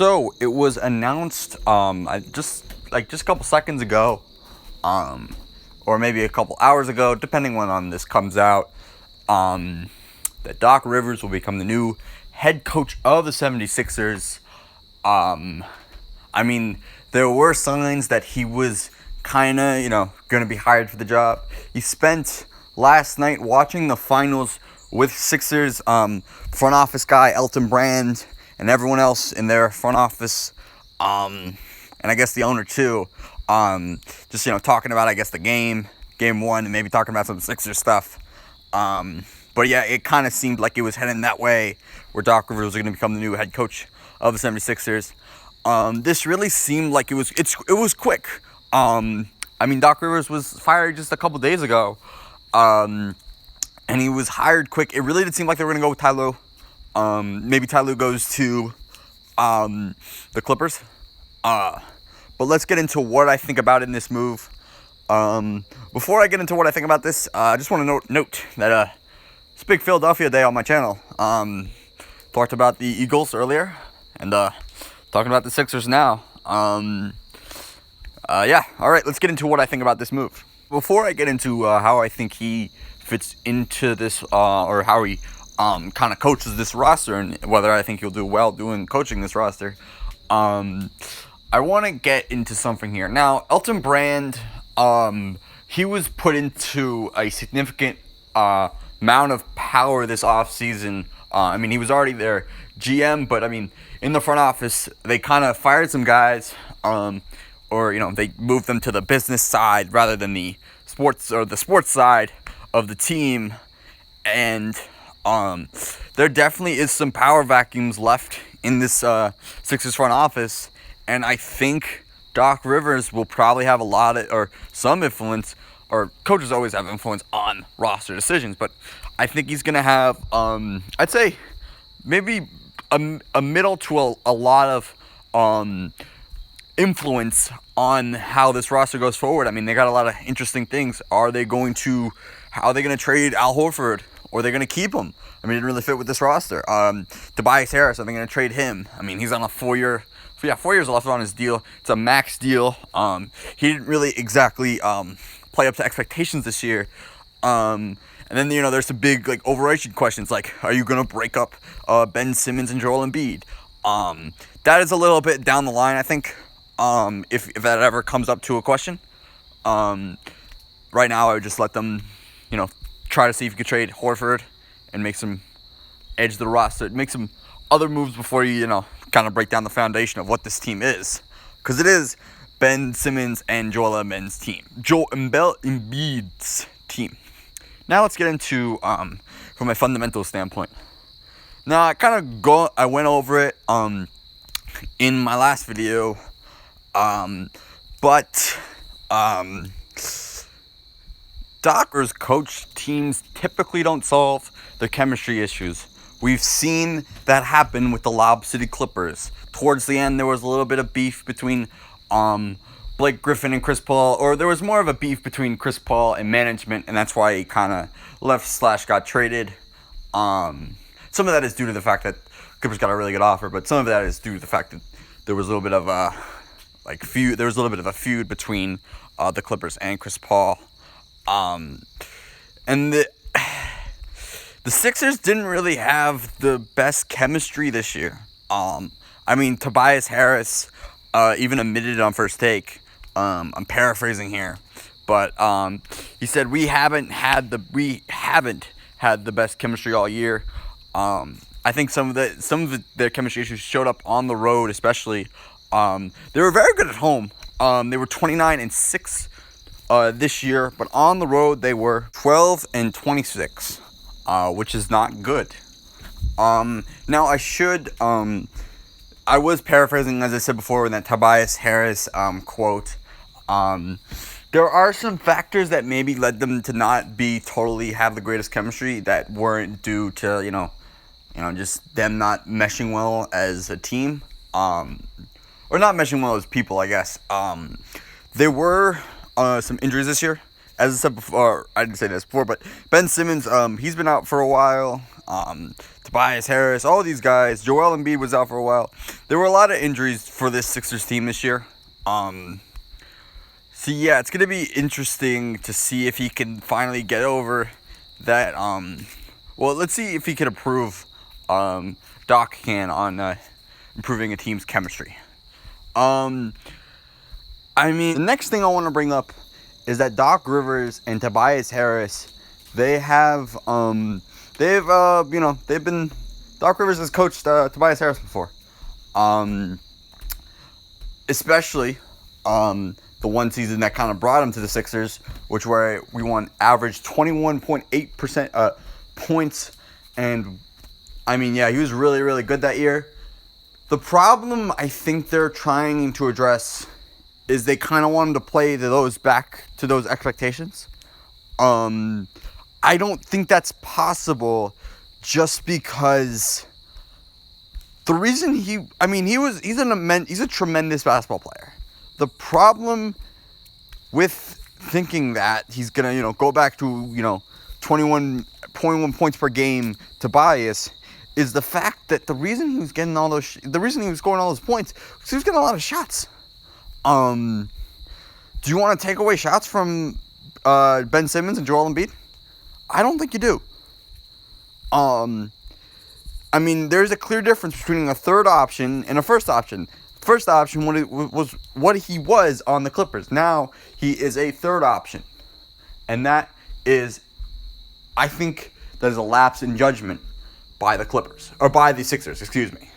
So it was announced just a couple seconds ago, or maybe a couple hours ago, depending when this comes out, that Doc Rivers will become the new head coach of the 76ers. I mean, there were signs that he was kind of, going to be hired for the job. He spent last night watching the finals with Sixers front office guy Elton Brand and everyone else in their front office, and I guess the owner too, just, talking about, I guess, the game one, and maybe talking about some Sixers stuff. But yeah, it kind of seemed like it was heading that way, where Doc Rivers was going to become the new head coach of the 76ers. This really seemed like it was quick. Doc Rivers was fired just a couple days ago, and he was hired quick. It really did seem like they were going to go with Ty Lue. Maybe Ty Lue goes to the Clippers. But let's get into what I think about in this move. Before I get into what I think about this, I just want to note that it's a big Philadelphia day on my channel. Talked about the Eagles earlier, and talking about the Sixers now. Yeah, all right, let's get into what I think about this move. Before I get into how I think he fits into this, or how he kind of coaches this roster, and whether I think he'll do well coaching this roster, I want to get into something here. Now, Elton Brand, he was put into a significant amount of power this offseason. He was already their GM, but in the front office, they kind of fired some guys, or they moved them to the business side rather than the sports side of the team, and there definitely is some power vacuums left in this Sixers front office, and I think Doc Rivers will probably have some influence, or coaches always have influence on roster decisions, but I think he's going to have, I'd say, maybe a middle to a lot of influence on how this roster goes forward. They got a lot of interesting things. How are they going to trade Al Horford, or are they going to keep him? He didn't really fit with this roster. Tobias Harris, are they going to trade him? He's on a 4 years left on his deal. It's a max deal. He didn't really exactly play up to expectations this year. And then, there's some big, overarching questions, are you going to break up Ben Simmons and Joel Embiid? That is a little bit down the line, I think, if that ever comes up to a question. Right now, I would just let them, try to see if you could trade Horford and make some edge the roster, make some other moves before you, kind of break down the foundation of what this team is. Because it is Ben Simmons and Joel Embiid's team. Now let's get into, from a fundamental standpoint. Now, I went over it in my last video, but Doc's coach teams typically don't solve their chemistry issues. We've seen that happen with the Lob City Clippers. Towards the end, there was a little bit of beef between Blake Griffin and Chris Paul, or there was more of a beef between Chris Paul and management, and that's why he kind of left / got traded. Some of that is due to the fact that Clippers got a really good offer, but some of that is due to the fact that there was a little bit of a feud. There was a little bit of a feud between the Clippers and Chris Paul, and the Sixers didn't really have the best chemistry this year. Tobias Harris even admitted it on First Take. I'm paraphrasing here, but he said we haven't had the best chemistry all year. I think some of their chemistry issues showed up on the road, especially. They were very good at home. They were 29-6 this year, but on the road they were 12-26. Which is not good. Now I was paraphrasing, as I said before, in that Tobias Harris quote. There are some factors that maybe led them to not totally have the greatest chemistry that weren't due to, just them not meshing well as a team. Or not meshing well as people, I guess. There were some injuries this year. As I said before, I didn't say this before, but Ben Simmons, he's been out for a while. Tobias Harris, all these guys. Joel Embiid was out for a while. There were a lot of injuries for this Sixers team this year. So yeah, it's gonna be interesting to see if he can finally get over that. Well, let's see if he can improve. Doc can on improving a team's chemistry. The next thing I want to bring up is that Doc Rivers and Tobias Harris, they've been, Doc Rivers has coached Tobias Harris before. Especially the one season that kind of brought him to the Sixers, which where we won average 21.8% points. And he was really, really good that year. The problem I think they're trying to address is they kind of want him to play back to those expectations. I don't think that's possible, just because the reason he's a tremendous basketball player. The problem with thinking that he's gonna, go back to, 21.1 points per game Tobias is the fact that the reason he was getting the reason he was scoring all those points was he was getting a lot of shots. Do you want to take away shots from Ben Simmons and Joel Embiid? I don't think you do. There's a clear difference between a third option and a first option. First option was what he was on the Clippers. Now he is a third option. And that is, I think, that is a lapse in judgment by the Clippers. Or by the Sixers, excuse me.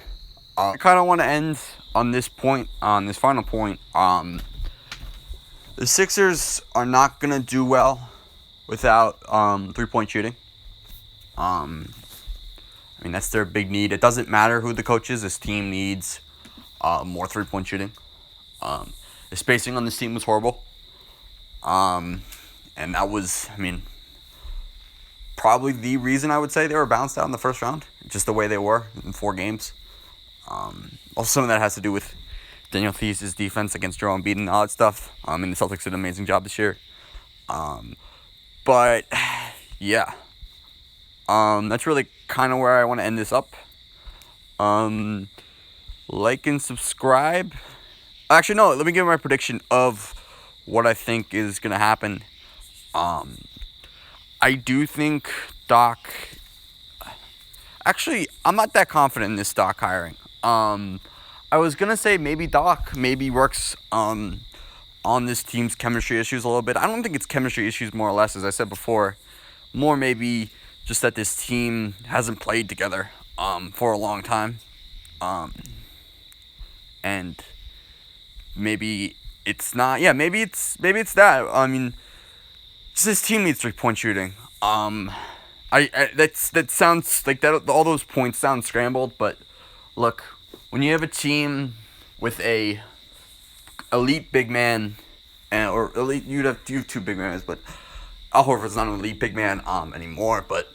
I kind of want to end on this final point. The Sixers are not going to do well without three-point shooting. That's their big need. It doesn't matter who the coach is. This team needs more three-point shooting. The spacing on this team was horrible. And that was, probably the reason I would say they were bounced out in the first round. Just the way they were in 4 games. Also, some of that has to do with Daniel Theis's defense against Joel Embiid and all that stuff. The Celtics did an amazing job this year. But, yeah. That's really kind of where I want to end this up. Like and subscribe. Actually, no, let me give my prediction of what I think is going to happen. I do think Doc... Actually, I'm not that confident in this Doc hiring. I was going to say maybe Doc works on this team's chemistry issues a little bit. I don't think it's chemistry issues more or less, as I said before. More maybe just that this team hasn't played together for a long time. And maybe it's not. Yeah, maybe it's that. Just this team needs 3-point shooting. That sounds like that. All those points sound scrambled, but look, when you have a team with a elite big man, or elite, you have 2 big men, but Al Horford's not an elite big man anymore. But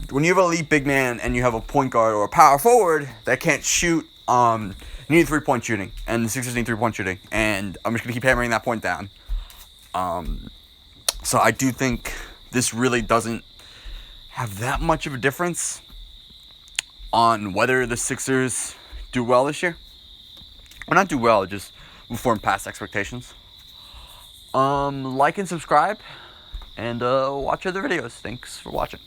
when you have an elite big man and you have a point guard or a power forward that can't shoot, you need 3-point shooting, and the Sixers need 3-point shooting, and I'm just gonna keep hammering that point down. So I do think this really doesn't have that much of a difference on whether the Sixers do well this year. Or not do well, just perform past expectations. Like and subscribe, and watch other videos. Thanks for watching.